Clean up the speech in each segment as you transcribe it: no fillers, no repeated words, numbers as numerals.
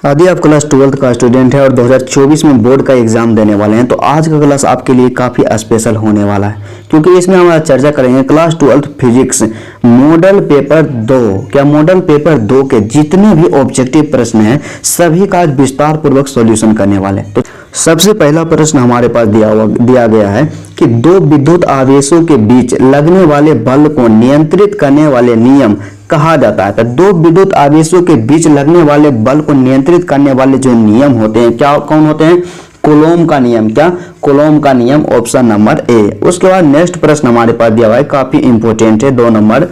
यदि आप class 12th का स्टूडेंट है और 2024 में बोर्ड का एग्जाम देने वाले हैं तो आज का क्लास आपके लिए काफ़ी स्पेशल होने वाला है, क्योंकि इसमें हम चर्चा करेंगे class 12th physics model paper 2। क्या मॉडल पेपर 2 के जितने भी ऑब्जेक्टिव प्रश्न हैं सभी का आज विस्तार पूर्वक सॉल्यूशन करने वाले हैं। तो सबसे पहला प्रश्न हमारे पास दिया गया है कि दो विद्युत आवेशों के बीच लगने वाले बल को नियंत्रित करने वाले नियम कहा जाता है। तो दो विद्युत आवेशों के बीच लगने वाले बल को नियंत्रित करने वाले जो नियम होते हैं क्या कौन होते हैं? कूलॉम का नियम। क्या? कूलॉम का नियम, ऑप्शन नंबर ए। उसके बाद नेक्स्ट प्रश्न हमारे पास दिया हुआ है, काफी इंपोर्टेंट है, 2 नंबर।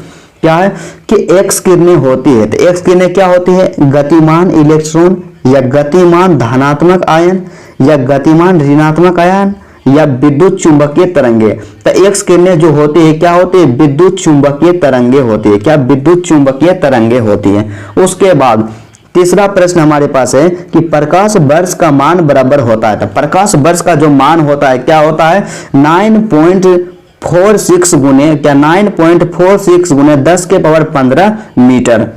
क्या है कि एक्स किरणें होती है, तो एक्स किरणें क्या होती है? गतिमान इलेक्ट्रॉन या गतिमान धनात्मक आयन या गतिमान ऋणात्मक आयन या विद्युत चुंबकीय तरंगे। तो एक्स किरणें जो होती है क्या होती है? विद्युत चुंबकीय तरंगे होती है। क्या? विद्युत चुंबकीय तरंगे होती है। उसके बाद तीसरा प्रश्न हमारे पास है कि प्रकाश वर्ष का मान बराबर होता है। तो प्रकाश वर्ष का जो मान होता है क्या होता है? 9.46 गुने 10 के पावर 15 मीटर।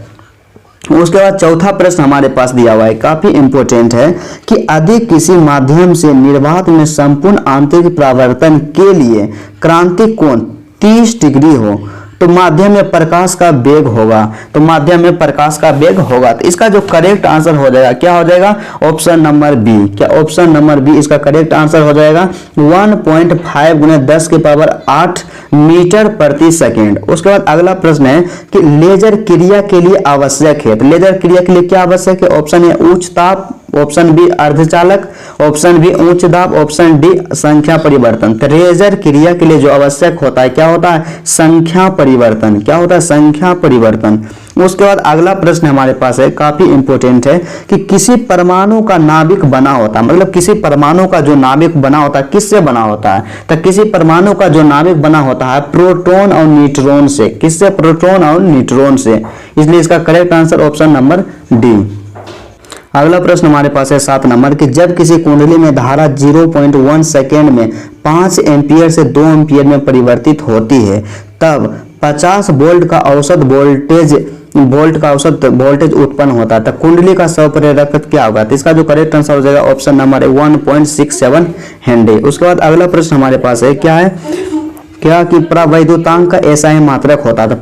उसके बाद चौथा प्रश्न हमारे पास दिया हुआ है, काफी इंपोर्टेंट है कि यदि किसी माध्यम से निर्वात में संपूर्ण आंतरिक परावर्तन के लिए क्रांतिक कोण 30 डिग्री हो तो माध्यम में प्रकाश का वेग होगा। तो माध्यम में प्रकाश का वेग होगा। तो इसका जो करेक्ट आंसर हो जाएगा क्या हो जाएगा? Option number B. क्या? ऑप्शन नंबर बी इसका करेक्ट आंसर हो जाएगा 1.5 गुने 10 के पावर 8 मीटर प्रति सेकेंड। उसके बाद अगला प्रश्न है कि लेजर क्रिया के लिए आवश्यक है। तो लेजर क्रिया के लिए क्या आवश्यक है? ऑप्शन ए उच्च ताप, ऑप्शन बी अर्धचालक, ऑप्शन बी उच्च दाब, ऑप्शन डी संख्या परिवर्तन। तो लेजर क्रिया के लिए जो आवश्यक होता है क्या होता है? संख्या परिवर्तन। क्या होता है? संख्या परिवर्तन। उसके बाद अगला प्रश्न हमारे पास है, काफी इंपोर्टेंट है कि किसी परमाणु का नाभिक बना होता है, मतलब किसी परमाणु का जो नाभिक बना होता है किससे बना होता है? तो किसी परमाणु का जो नाभिक बना होता है प्रोटॉन और न्यूट्रॉन से। किससे? प्रोटॉन और न्यूट्रॉन से। इसलिए इसका correct answer option number D. अगला प्रश्न हमारे पास है 7 नंबर कि जब किसी कुंडली में धारा 0.1 सेकेंड में 5 एम्पियर से 2 एम्पियर में परिवर्तित होती है तब 50 वोल्ट का औसत वोल्टेज उत्पन्न होता है। तो कुंडली का स्वप्रेरकत्व क्या होगा? तो इसका जो करेक्ट आंसर हो जाएगा ऑप्शन नंबर 1.67 हेनरी। उसके बाद अगला प्रश्न हमारे पास है क्या है? क्या कि परावैद्युतांक का एसआई मात्रक होता है। तो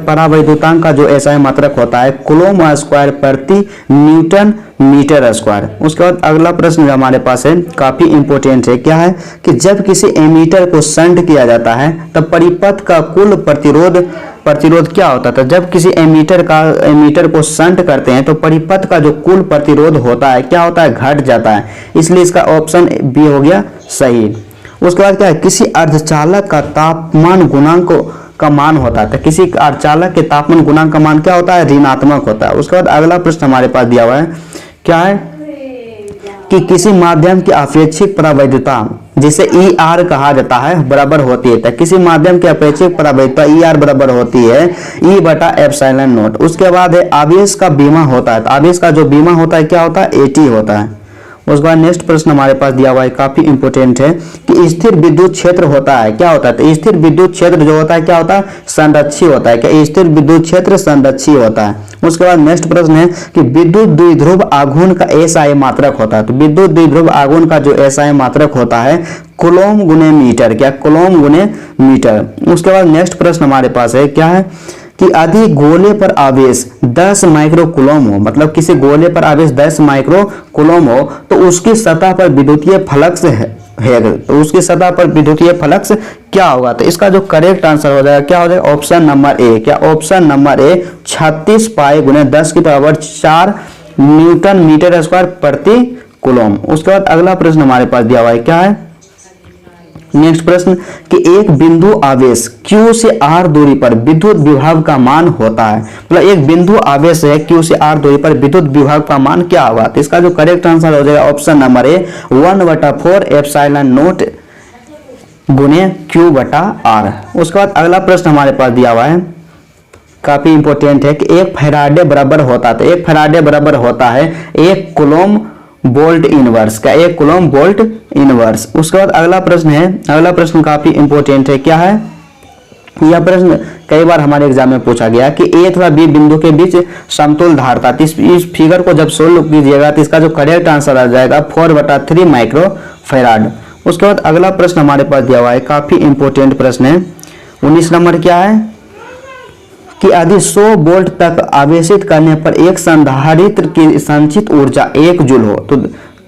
परावैद्युतांक का जो एसआई मात्रक होता है कूलॉम स्क्वायर प्रति न्यूटन मीटर स्क्वायर। उसके बाद अगला प्रश्न हमारे पास है, काफी इंपोर्टेंट है। क्या है कि जब किसी एमीटर को शंट किया जाता है तब परिपथ का कुल प्रतिरोध क्या होता है? तो जब किसी एमीटर को शंट करते हैं तो परिपथ का जो कुल प्रतिरोध होता है क्या होता है? घट जाता है। इसलिए इसका ऑप्शन बी हो गया सही। उसके बाद क्या है? किसी अर्धचालक का तापमान गुणांक का मान होता है। तो किसी अर्धचालक के तापमान गुणांक का मान क्या होता है? ऋणात्मक होता है। उसके बाद अगला प्रश्न हमारे पास दिया हुआ है, क्या है कि किसी माध्यम की अपेक्षिक परावैद्युता जिसे ई आर कहा जाता है बराबर होती है। तो किसी माध्यम की अपेक्षिक परावैद्युता ई आर बराबर होती है ई बटा एप्सिलॉन नॉट। उसके बाद है आवेश का बीमा होता है। तो आवेश का जो बीमा होता है क्या होता है? एटी होता है। उसके बाद नेक्स्ट प्रश्न हमारे पास दिया हुआ है, काफी इंपोर्टेंट है कि स्थिर विद्युत क्षेत्र होता है क्या होता है? तो स्थिर विद्युत क्षेत्र जो होता है क्या होता है? संरक्षी होता है। क्या? स्थिर विद्युत क्षेत्र संरक्षी होता है। उसके बाद नेक्स्ट प्रश्न है कि विद्युत द्विध्रुव आघूर्ण का एसआई मात्रक होता है। तो विद्युत द्विध्रुव आघूर्ण का जो एसआई मात्रक होता है कूलॉम गुने मीटर। क्या? कूलॉम गुने मीटर। उसके बाद नेक्स्ट प्रश्न हमारे पास है, क्या है कि यदि गोले पर आवेश 10 माइक्रो कूलॉम हो, मतलब किसी गोले पर आवेश 10 माइक्रो कूलॉम हो तो उसकी सतह पर विद्युतीय फ्लक्स है तो उसकी सतह पर विद्युतीय फ्लक्स क्या होगा? तो इसका जो करेक्ट आंसर हो जाएगा क्या हो जाएगा? ऑप्शन नंबर ए। क्या? ऑप्शन नंबर ए 36 पाई गुने 10 की पावर 4 न्यूटन मीटर स्क्वायर प्रति कूलॉम। उसके बाद अगला प्रश्न हमारे पास दिया हुआ है, क्या है? नेक्स्ट प्रश्न कि एक बिंदु आवेश Q से R दूरी पर विद्युत विभव का मान होता है। मतलब एक बिंदु आवेश है Q से R दूरी पर विद्युत विभव का मान क्या होगा? तो इसका जो करेक्ट आंसर हो जाएगा option number A 1/4 epsilon not गुने Q बटा R। उसके बाद अगला प्रश्न हमारे पास दिया हुआ है, काफी इंपोर्टेंट है कि 1 फैराडे बराबर होता है। तो 1 फैराडे बराबर होता है 1 कूलॉम बोल्ट इनवर्स का। 1 कूलॉम बोल्ट इनवर्स। उसके बाद अगला प्रश्न है, अगला प्रश्न काफी इंपोर्टेंट है। क्या है यह प्रश्न कई बार हमारे एग्जाम में पूछा गया कि ए तथा बी बिंदु के बीच समतुल्य धारता। इस फिगर को जब सोल्व कीजिएगा तो इसका जो करेक्ट आंसर आ जाएगा 4/3 माइक्रो फैराड। उसके बाद अगला प्रश्न हमारे पास दिया हुआ है, काफी इंपोर्टेंट प्रश्न है। 19 नंबर क्या है कि यदि 100 वोल्ट तक आवेशित करने पर एक संधारित्र की संचित ऊर्जा 1 जूल हो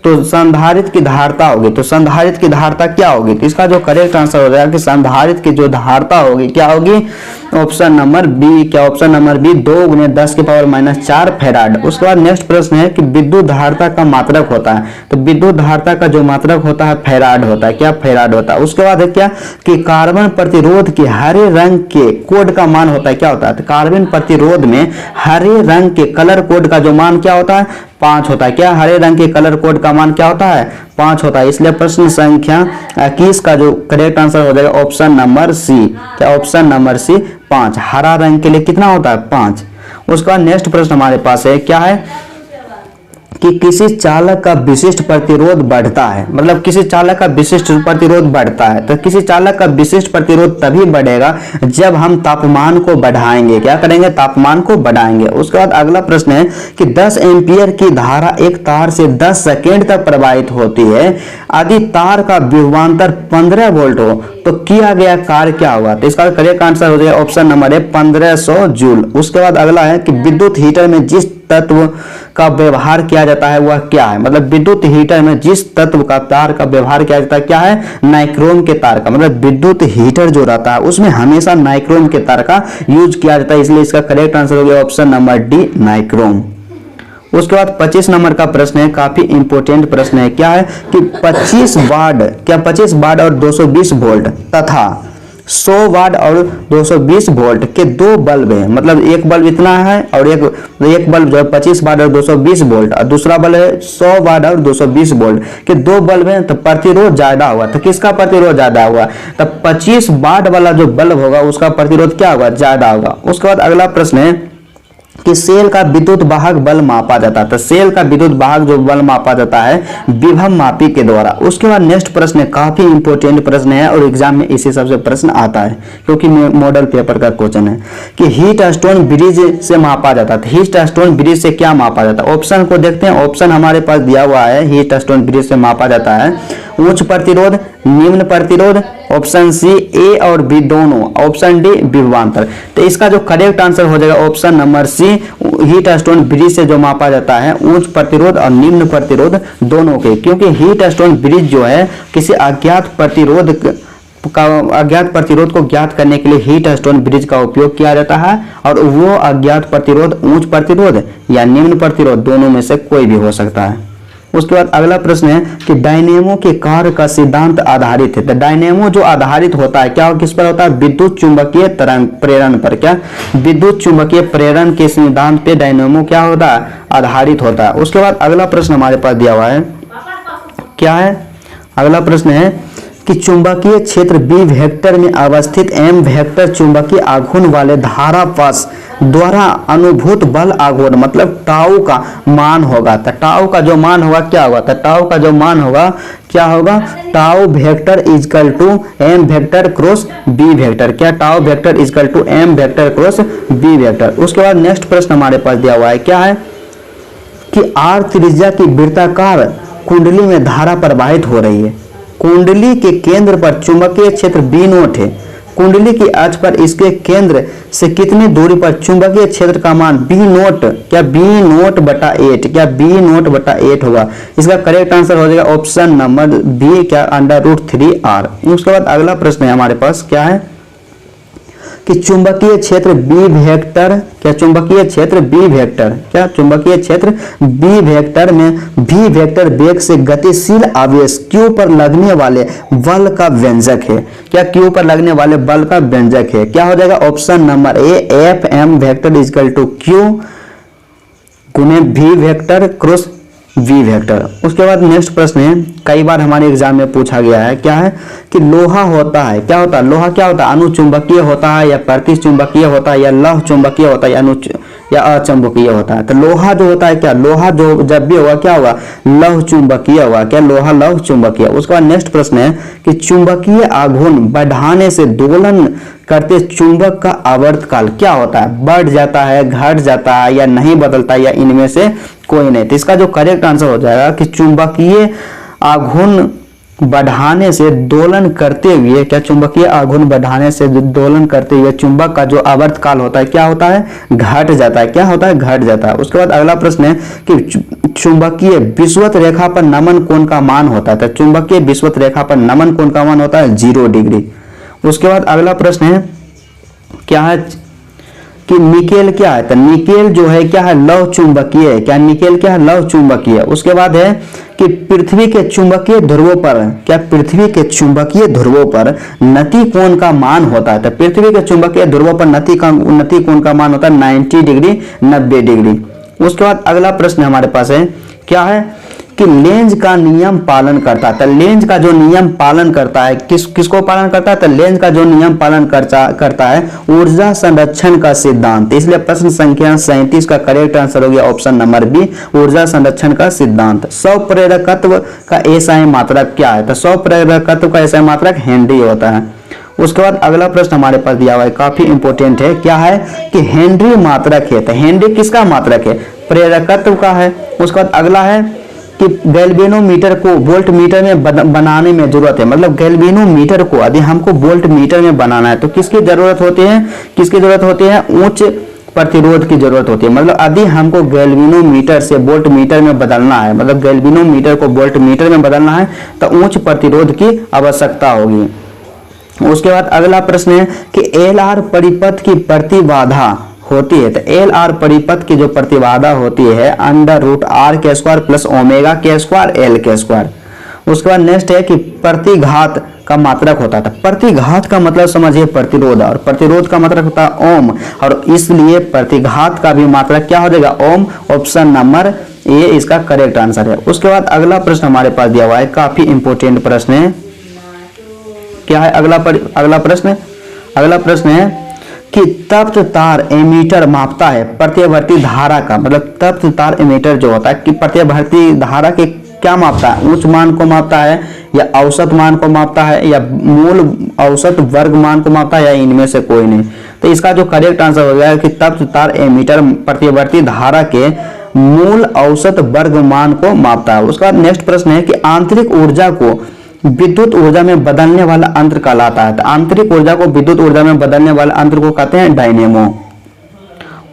तो संधारित्र की धारता होगी, तो संधारित्र की धारता क्या होगी? तो इसका जो करेक्ट आंसर हो जाएगा कि संधारित्र की जो धारता होगी क्या होगी? Option number B. क्या ऑप्शन नंबर बी 2 × 10⁻⁴ फैराड। उसके बाद नेक्स्ट प्रश्न है कि विद्युत धारता का मात्रक होता है, तो विद्युत धारता का जो मात्रक होता है फैराड होता है। क्या? फैराड होता है। उसके बाद है क्या कि कार्बन प्रतिरोध के हरे रंग के कोड का मान होता है, क्या होता है? तो कार्बन प्रतिरोध में हरे रंग के कलर कोड का जो मान क्या होता है? 5 होता है। क्या? हरे रंग के कलर कोड का मान क्या होता है? 5 होता है। इसलिए प्रश्न संख्या 21 का जो करेक्ट आंसर हो जाएगा ऑप्शन नंबर सी। क्या? Option number C 5। हरा रंग के लिए कितना होता है? 5। उसका नेक्स्ट प्रश्न हमारे पास है, क्या है कि किसी चालक का विशिष्ट प्रतिरोध बढ़ता है, मतलब किसी चालक का विशिष्ट प्रतिरोध बढ़ता है। तो किसी चालक का विशिष्ट प्रतिरोध तभी बढ़ेगा जब हम तापमान को बढ़ाएंगे। क्या करेंगे? तापमान को बढ़ाएंगे। उसके बाद अगला प्रश्न है कि 10 एम्पियर की धारा एक तार से 10 सेकेंड तक प्रवाहित होती है। यदि तार का विभवांतर 15 वोल्ट हो तो किया गया कार्य क्या होगा? तो इसका करेक्ट आंसर हो जाएगा ऑप्शन नंबर है 1500 जूल। उसके बाद अगला है कि विद्युत हीटर में जिस तत्व का व्यवहार किया जाता है वह क्या है? मतलब विद्युत हीटर में जिस तत्व का तार का व्यवहार किया जाता है क्या है? नाइक्रोम के तार का। मतलब विद्युत हीटर जो रहता है उसमें हमेशा नाइक्रोम के तार का यूज किया जाता है, इसलिए इसका करेक्ट आंसर हो गया ऑप्शन नंबर डी नाइक्रोम। उसके बाद 25 नंबर का प्रश्न है, काफी इंपोर्टेंट प्रश्न है। क्या है कि 25 वाट, क्या 25 वाट और 220 वोल्ट तथा 100 वाट और 220 वोल्ट के 2 बल्ब है। मतलब एक बल्ब इतना है और एक बल्ब जो है 25 वाट और 220 वोल्ट और दूसरा बल्ब है 100 वाट और 220 वोल्ट के 2 बल्ब है, तो प्रतिरोध ज्यादा हुआ। तो किसका प्रतिरोध ज्यादा हुआ? तो 25 वाट वाला जो बल्ब होगा उसका प्रतिरोध क्या होगा? ज्यादा होगा। उसके बाद अगला प्रश्न है कि सेल का विद्युत वाहक बल मापा जाता है। तो सेल का विद्युत वाहक जो बल मापा जाता है विभव मापी के द्वारा। उसके बाद नेक्स्ट प्रश्न काफी इंपोर्टेंट प्रश्न है और एग्जाम में इसी सबसे प्रश्न आता है क्योंकि मॉडल पेपर का क्वेश्चन है कि हीट स्टोन ब्रिज से मापा जाता है। हीट स्टोन ब्रिज से क्या मापा जाता है? ऑप्शन को देखते हैं। ऑप्शन हमारे पास दिया हुआ है, हीट स्टोन ब्रिज से मापा जाता है उच्च प्रतिरोध, निम्न प्रतिरोध, ऑप्शन सी ए और बी दोनों, ऑप्शन डी विभवांतर। तो इसका जो करेक्ट आंसर हो जाएगा option number C. Wheatstone bridge से जो मापा जाता है उच्च प्रतिरोध और निम्न प्रतिरोध दोनों के, क्योंकि हीट स्टोन ब्रिज जो है किसी अज्ञात प्रतिरोध को ज्ञात करने के लिए हीट स्टोन ब्रिज का उपयोग किया जाता है और वो अज्ञात प्रतिरोध उच्च प्रतिरोध या निम्न प्रतिरोध दोनों में से कोई भी हो सकता है। उसके बाद अगला प्रश्न है कि डायनेमो के कार्य का सिद्धांत आधारित है। तो डायनेमो जो आधारित होता है क्या किस पर होता है? विद्युत चुंबकीय तरंग प्रेरण पर। क्या? विद्युत चुंबकीय प्रेरण के सिद्धांत पे डायनेमो क्या होता है? आधारित होता है। उसके बाद अगला प्रश्न हमारे पास दिया हुआ है, क्या है? अगला प्रश्न है कि चुंबकीय क्षेत्र बी वेक्टर में अवस्थित एम वेक्टर चुंबकीय आघूर्ण वाले धारा पथ द्वारा अनुभूत बल आघूर्ण मतलब टाउ का मान होगा। तो टाउ का जो मान होगा क्या होगा? तो टाउ का जो मान होगा क्या होगा? Tau vector equal to M vector cross B vector. क्या? Tau vector equal to M vector cross B vector. उसके बाद नेक्स्ट प्रश्न हमारे पास दिया हुआ है, क्या है कि आर त्रिज्या की वृत्ताकार कुंडली में धारा प्रवाहित हो रही है। कुंडली के केंद्र पर चुंबकीय क्षेत्र बी नोट है। कुंडली की अक्ष पर इसके केंद्र से कितनी दूरी पर चुंबकीय क्षेत्र का मान बी नोट, क्या बी नोट बटा 8, क्या बी नोट बटा 8 होगा? इसका करेक्ट आंसर हो जाएगा ऑप्शन नंबर बी, क्या √3r। उसके बाद अगला प्रश्न है हमारे पास, क्या है कि चुंबकीय क्षेत्र बी वेक्टर, क्या चुंबकीय क्षेत्र बी वेक्टर, क्या चुंबकीय क्षेत्र बी वेक्टर में बी वेक्टर वेग से गतिशील आवेश क्यू पर लगने वाले बल का व्यंजक है। क्या क्यू पर लगने वाले बल का व्यंजक है? क्या हो जाएगा? Option number A F M vector equal to Q गुने V vector cross V vector. उसके बाद नेक्स्ट प्रश्न है, कई बार हमारे एग्जाम में पूछा गया है, क्या है कि लोहा होता है, क्या होता है? लोहा क्या होता है? अनुचुंबकीय होता है या प्रतिचुंबकीय होता है या लौह चुंबकीय होता है या अचुंबकीय होता है? तो लोहा जो होता है, क्या लोहा जो जब भी होगा क्या होगा? लौह चुंबकीय होगा। क्या? लोहा लौह चुंबकीय। उसके बाद नेक्स्ट प्रश्न है कि चुंबकीय आघूर्ण बढ़ाने से दोलन करते चुंबक का आवर्तकाल क्या होता है? बढ़ जाता है, घट जाता है, या नहीं बदलता, या इनमें से कोई नहीं। तो इसका जो करेक्ट आंसर हो जाएगा कि चुंबकीय आघूर्ण बढ़ाने से दोलन करते हुए, क्या चुंबकीय आघूर्ण बढ़ाने से दोलन करते हुए चुंबक का जो आवर्तकाल होता है क्या होता है? घट जाता है। क्या होता है? घट जाता है। उसके बाद अगला प्रश्न है कि चुंबकीय विषुवत रेखा पर नमन कोण का मान होता है। तो चुंबकीय विषुवत रेखा पर नमन कोण का मान होता है 0 डिग्री। उसके बाद अगला प्रश्न है क्या है कि निकेल क्या है? तो निकेल जो है क्या है? लौह चुंबकीय है। क्या निकेल क्या है? लौह चुंबकीय। उसके बाद है कि पृथ्वी के चुंबकीय ध्रुवों पर, क्या पृथ्वी के चुंबकीय ध्रुवों पर नति कोण का मान होता है? तो पृथ्वी के चुंबकीय ध्रुवों पर नति कोण का मान होता है 90 डिग्री, 90 डिग्री। उसके बाद अगला प्रश्न हमारे पास है क्या है कि लेंज का नियम पालन करता है। तो लेंज का जो नियम पालन करता है किसको पालन करता है? तो लेंज का जो नियम पालन करता है ऊर्जा संरक्षण का सिद्धांत। इसलिए प्रश्न संख्या 37 का करेक्ट आंसर हो गया ऑप्शन नंबर बी, ऊर्जा संरक्षण का सिद्धांत। स्वप्रेरकत्व का एसआई मात्रक क्या है? तो स्वप्रेरकत्व का एसआई मात्रक हेनरी होता है। उसके बाद अगला प्रश्न हमारे पास दिया हुआ है, काफी इंपोर्टेंट है, क्या है कि हेनरी मात्रक है। तो हेनरी किसका मात्रक है? प्रेरकत्व का है। उसके बाद अगला है कि गैल्वेनोमीटर को वोल्ट मीटर में बनाने में जरूरत है, मतलब गैल्वेनोमीटर को यदि हमको वोल्ट मीटर में बनाना है तो किसकी जरूरत होती है? किसकी जरूरत होती है? उच्च प्रतिरोध की जरूरत होती है। मतलब यदि हमको गैल्वेनोमीटर से वोल्ट मीटर में बदलना है, मतलब गैल्वेनोमीटर को वोल्ट मीटर में बदलना है तो उच्च प्रतिरोध की आवश्यकता होगी। उसके बाद अगला प्रश्न है कि एलआर परिपथ की प्रतिबाधा होती है। तो एल आर परिपथ की जो प्रतिबाधा होती है √r² plus omega k² L k²। उसके बाद नेक्स्ट है कि प्रतिघात का मात्रक होता था। प्रतिघात का मतलब समझिए प्रतिरोध, और प्रतिरोध का मात्रक होता है ओम, और इसलिए प्रतिघात का भी मात्रक क्या हो जाएगा? ओम। ऑप्शन नंबर ए इसका करेक्ट आंसर है। उसके बाद अगला प्रश्न हमारे पास दिया हुआ है, काफी इंपोर्टेंट प्रश्न है, क्या है अगला प्रश्न है कि तप्त तार एमीटर मापता है प्रत्यवर्ती धारा का, मतलब तप्त तार एमीटर जो होता है कि प्रत्यवर्ती धारा के क्या मापता है? उच्च मान को मापता है, या औसत मान को मापता है, या मूल औसत वर्ग मान को मापता है, या इनमें से कोई नहीं। तो इसका जो करेक्ट आंसर हो जाएगा कि तप्त तार एमीटर प्रत्यवर्ती धारा के मूल औसत वर्ग मान को मापता है। उसका नेक्स्ट प्रश्न है कि आंतरिक ऊर्जा को विद्युत ऊर्जा में बदलने वाला यंत्र कहलाता है। तो आंतरिक ऊर्जा को विद्युत ऊर्जा में बदलने वाले यंत्र को कहते हैं डायनेमो।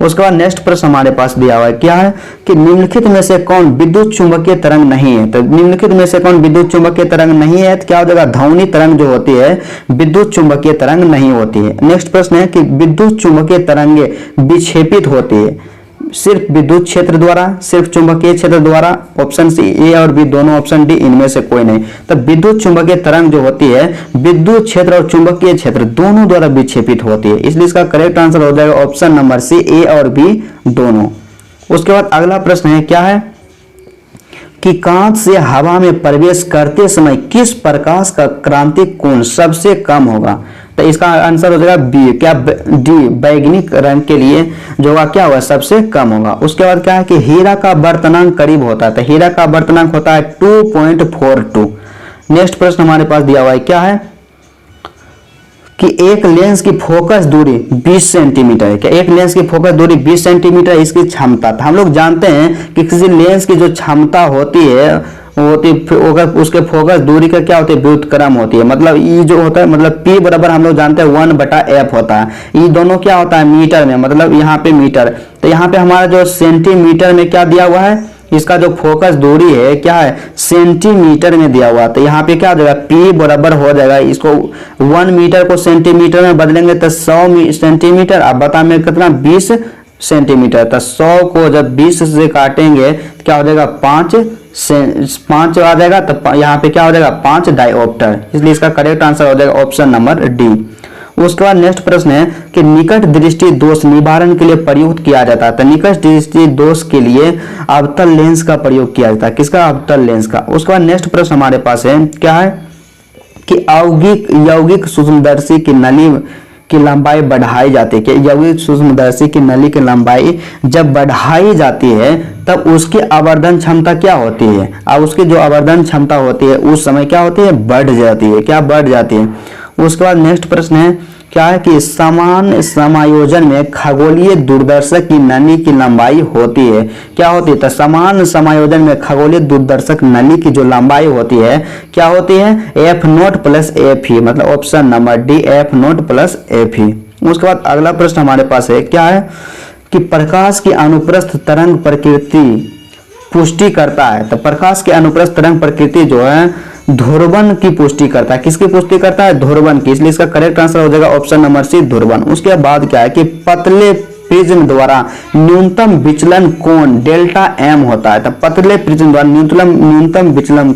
उसके बाद नेक्स्ट प्रश्न हमारे पास दिया हुआ है, क्या है कि निम्नलिखित में से कौन विद्युत चुंबकीय तरंग नहीं है? तो निम्नलिखित में से कौन विद्युत चुंबकीय तरंग नहीं है? तो क्या हो जाएगा? ध्वनि तरंग जो होती है विद्युत चुंबकीय तरंग नहीं होती है। नेक्स्ट प्रश्न है कि विद्युत चुंबकीय तरंगे विक्षेपित होती है सिर्फ विद्युत क्षेत्र द्वारा, सिर्फ चुंबकीय क्षेत्र द्वारा। ऑप्शन सी ए और बी दोनों, ऑप्शन डी इनमें से कोई नहीं। तो विद्युत चुंबकीय तरंग जो होती है विद्युत क्षेत्र और चुंबकीय क्षेत्र दोनों द्वारा विक्षेपित होती है, इसलिए इसका करेक्ट आंसर हो जाएगा ऑप्शन नंबर सी, ए और बी दोनों। उसके बाद अगला प्रश्न है, क्या है कि कांच से हवा में प्रवेश करते समय किस प्रकाश का क्रांतिक कोण सबसे कम होगा? तो इसका आंसर हो जाएगा बी, क्या डी, बैगनी रंग के लिए जो होगा क्या होगा? सबसे कम होगा। उसके बाद क्या है कि हीरा का वर्तनांक करीब होता है। तो हीरा का वर्तनांक होता है 2.42। नेक्स्ट प्रश्न हमारे पास दिया हुआ है, क्या है कि एक लेंस की फोकस दूरी 20 सेंटीमीटर है। क्या एक लेंस की फोकस दूरी 20 सेंटीमीटर इसकी क्षमता? हम लोग जानते हैं कि किसी लेंस की जो क्षमता होती है उसके फोकस दूरी का क्या होती है? व्युत्क्रम होती है। मतलब ई जो होता है, मतलब P बराबर हम लोग जानते हैं 1/f होता है। ये दोनों क्या होता है? मीटर में, मतलब यहाँ पे मीटर। तो यहाँ पे हमारा जो सेंटीमीटर में क्या दिया हुआ है? इसका जो फोकस दूरी है क्या है? सेंटीमीटर में दिया हुआ। तो यहाँ पे क्या हो जाएगा? P बराबर हो जाएगा, इसको 1 मीटर को सेंटीमीटर में बदलेंगे तो 100 सेंटीमीटर। अब बता मैं कितना? 20 सेंटीमीटर। तो 100 को जब 20 से काटेंगे तो क्या हो जाएगा? 5 आ जाएगा। तो यहाँ पे क्या हो जाएगा? 5 डायोप्टर। इसलिए इसका करेक्ट आंसर हो जाएगा ऑप्शन नंबर डी। उसके बाद नेक्स्ट प्रश्न है कि निकट दृष्टि दोष निवारण के लिए प्रयुक्त किया जाता है। तो निकट दृष्टि दोष के लिए अवतल लेंस का प्रयोग किया जाता है। किसका? अवतल लेंस का। उसके बाद नेक्स्ट प्रश्न हमारे पास है, क्या है कि यौगिक सूक्ष्मदर्शी की नली की लंबाई बढ़ाई जाती है। कि यौगिक सूक्ष्मदर्शी की नली की लंबाई जब बढ़ाई जाती है तब उसकी आवर्धन क्षमता क्या होती है? अब उसकी जो आवर्धन क्षमता होती है उस समय क्या होती है? बढ़ जाती है। क्या? बढ़ जाती है। उसके बाद नेक्स्ट प्रश्न है क्या है कि समान समायोजन में खगोलीय दूरदर्शक की नली की लंबाई होती है, क्या होती है, तो समान समायोजन में खगोलीय दूरदर्शक नली की जो लंबाई होती है क्या होती है, f0 प्लस एफ, मतलब option number D f0 plus F. उसके बाद अगला प्रश्न हमारे पास है, क्या है कि प्रकाश की अनुप्रस्थ तरंग प्रकृति पुष्टि करता है, तो प्रकाश के अनुप्रस्थ तरंग प्रकृति जो है ध्रुवन की पुष्टि करता है, किसकी पुष्टि करता है, ध्रुवन की, इसलिए इसका करेक्ट आंसर हो जाएगा ऑप्शन नंबर सी ध्रुवन। उसके बाद क्या है कि पतले प्रिज्म द्वारा न्यूनतम विचलन कोण डेल्टा एम होता है, तो पतले प्रिज्म द्वारा न्यूनतम विचलन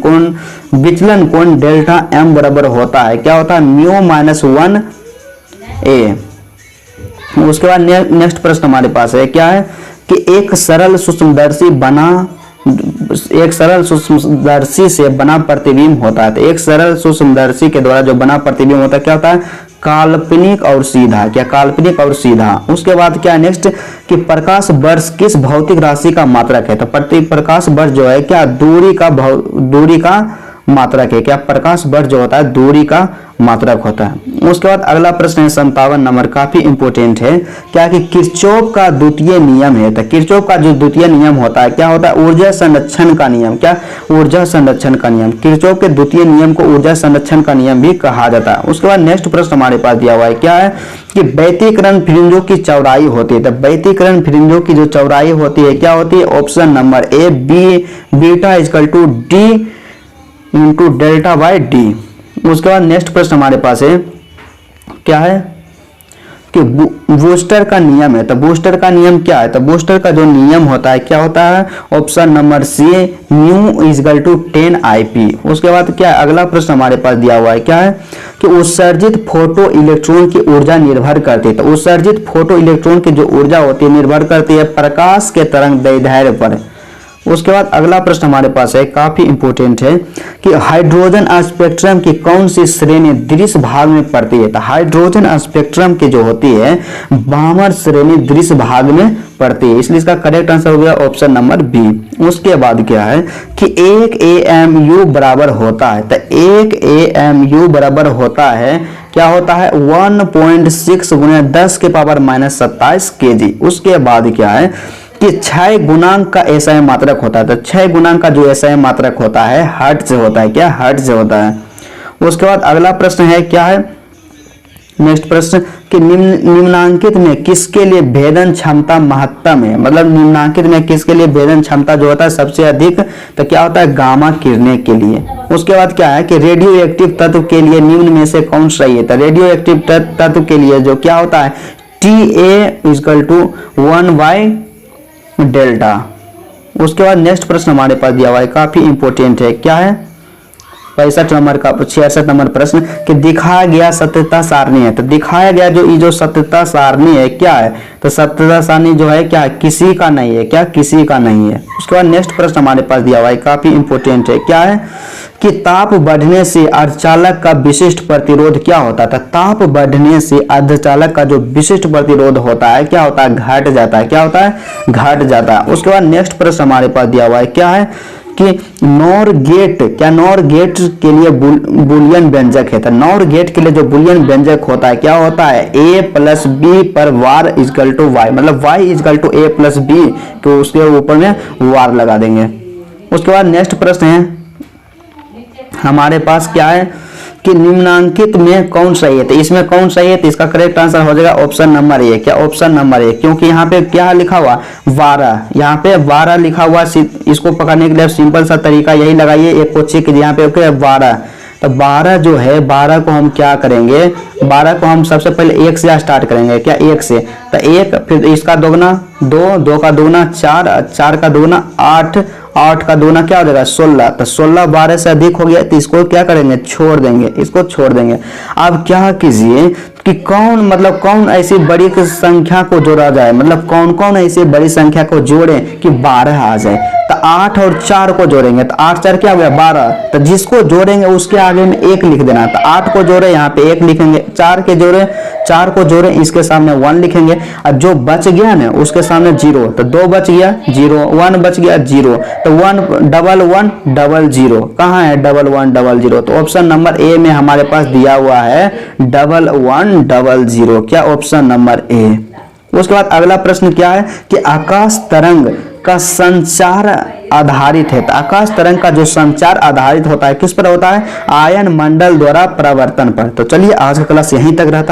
कोण डेल्टा एम बराबर होता है, क्या होता है, म्यू माइनस 1 ए। उसके बाद नेक्स्ट प्रश्न हमारे पास है, क्या है कि एक सरल सूक्ष्मदर्शी से बना प्रतिबिंब होता है, तो एक सरल सूक्ष्मदर्शी के द्वारा जो बना प्रतिबिंब होता है क्या होता है, काल्पनिक और सीधा, क्या काल्पनिक और सीधा। उसके बाद क्या नेक्स्ट कि प्रकाश वर्ष किस भौतिक राशि का मात्रक है, तो प्रकाश वर्ष जो है क्या दूरी का मात्रक है, क्या प्रकाश वर्ष जो होता है दूरी का मात्रक होता है। उसके बाद अगला प्रश्न है 57 नंबर, काफी इंपोर्टेंट है, क्या कि किरचॉफ का द्वितीय नियम है, तो किरचॉफ का जो द्वितीय नियम होता है क्या होता है, ऊर्जा संरक्षण का नियम, क्या ऊर्जा संरक्षण का नियम, किरचॉफ के द्वितीय नियम को ऊर्जा संरक्षण का नियम भी कहा जाता है। उसके बाद नेक्स्ट प्रश्न हमारे पास दिया हुआ है, क्या है कि व्यतिकरण फ्रिंजों की चौड़ाई होती है, तो व्यतिकरण फ्रिंजों की जो चौड़ाई होती है क्या होती है, option number A beta equal to D into delta by D. उसके बाद नेक्स्ट प्रश्न हमारे पास है, क्या है कि बूस्टर का नियम है, तो बूस्टर का नियम क्या है, तो बूस्टर का जो नियम होता है क्या होता है, option number C mu equal to 10 IP। उसके बाद क्या अगला प्रश्न हमारे पास दिया हुआ है, क्या है कि उत्सर्जित फोटो इलेक्ट्रॉन की ऊर्जा निर्भर करती है, तो उत्सर्जित फोटो इलेक्ट्रॉन की जो ऊर्जा होती है निर्भर करती है प्रकाश के तरंग दैर्ध्य पर। उसके बाद अगला प्रश्न हमारे पास है, काफी इंपोर्टेंट है कि हाइड्रोजन स्पेक्ट्रम की कौन सी श्रेणी दृश्य भाग में पड़ती है, तो हाइड्रोजन स्पेक्ट्रम की जो होती है बामर श्रेणी दृश्य भाग में पड़ती है, इसलिए इसका करेक्ट आंसर हो गया ऑप्शन नंबर बी। उसके बाद क्या है कि 1 AMU बराबर होता है, तो 1 AMU बराबर होता है, क्या होता है 1.6 × 10⁻⁻27 kg। उसके बाद क्या है कि 6 गुणांक का एसआई मात्रक होता है, तो 6 गुणांक का जो एसआई मात्रक होता है हर्ट्ज से होता है, क्या हर्ट्ज से होता है। उसके बाद अगला प्रश्न है, क्या है नेक्स्ट प्रश्न कि निम्नांकित में किसके लिए भेदन क्षमता महत्तम है, मतलब निम्नांकित में किसके लिए भेदन क्षमता जो होता है सबसे अधिक, तो क्या होता है गामा किरणें के लिए। उसके बाद क्या है कि रेडियो एक्टिव तत्व के लिए निम्न में से कौन सही है, तो रेडियो एक्टिव तत्व के लिए जो क्या होता है TA = 1 डेल्टा। उसके बाद नेक्स्ट प्रश्न हमारे पास दिया हुआ है, काफी इंपोर्टेंट है, क्या है 65 नंबर का 66 नंबर प्रश्न कि दिखाया गया सत्यता सारणी है, तो दिखाया गया जो सत्यता सारणी है क्या है, तो सत्यता सारणी जो है क्या किसी का नहीं है, क्या किसी का नहीं है। उसके बाद नेक्स्ट प्रश्न हमारे पास दिया हुआ है, काफी इंपोर्टेंट है, क्या है कि ताप बढ़ने से अर्धचालक का विशिष्ट प्रतिरोध क्या होता है, तो ताप बढ़ने से अर्धचालक का जो विशिष्ट प्रतिरोध होता है क्या होता है घट जाता है, क्या होता है घट जाता है। उसके बाद नेक्स्ट प्रश्न हमारे पास दिया हुआ है, क्या है कि नॉर गेट, क्या नॉर गेट के लिए बुलियन व्यंजक है, तो नॉर गेट के लिए जो बुलियन व्यंजक होता है क्या होता है a + b पर वार इक्वल टू y, मतलब y equal to a + b, तो उसके ऊपर में वार लगा देंगे। उसके बाद नेक्स्ट प्रश्न है हमारे पास, क्या है कि निम्नांकित में कौन सही है, तो इसमें कौन सही है, तो इसका करेक्ट आंसर हो जाएगा ऑप्शन नंबर ए, क्या ऑप्शन नंबर ए, क्योंकि यहाँ पे क्या लिखा हुआ 12, यहाँ पे 12 लिखा हुआ, इसको पकड़ने के लिए सिंपल सा तरीका यही लगाइए, एक को चेक कीजिए यहाँ पे ओके 12, तो 12 जो है 12 को हम क्या करेंगे, 12 को हम सबसे पहले 1 से स्टार्ट करेंगे, क्या 1 से, तो 1 फिर इसका दोगुना 2, 2 का दोगुना 4, 4 का दोगुना 8, 8 का दोगुना क्या हो जाएगा 16, तो 16 12 से अधिक हो गया, तो इसको क्या करेंगे छोड़ देंगे, इसको छोड़ देंगे। अब क्या कीजिए कि कौन ऐसी बड़ी संख्या को जोड़ा जाए, मतलब कौन ऐसी बड़ी संख्या को जोड़े कि 12 आ जाए, तो 8 और 4 को जोड़ेंगे तो 8 4 क्या हो गया 12, तो जिसको जोड़ेंगे उसके आगे में 1 लिख देना। तो 8 को जोड़े यहाँ पे 1 लिखेंगे, 4 को जोड़े इसके सामने 1 लिखेंगे, और जो बच गया ना उसके सामने 0, तो 2 बच गया 0, 1 बच गया 0, तो 1 1 1 0 0 कहाँ है 1 1 0 0, तो ऑप्शन नंबर ए में हमारे पास दिया हुआ है 1 1 0 0, क्या ऑप्शन नंबर ए। उसके बाद अगला प्रश्न क्या है कि आकाश तरंग का संचार आधारित है, तो आकाश तरंग का जो संचार आधारित होता है किस पर होता है, आयन मंडल द्वारा प्रवर्तन पर। तो चलिए आज का क्लास यहीं तक रहता है।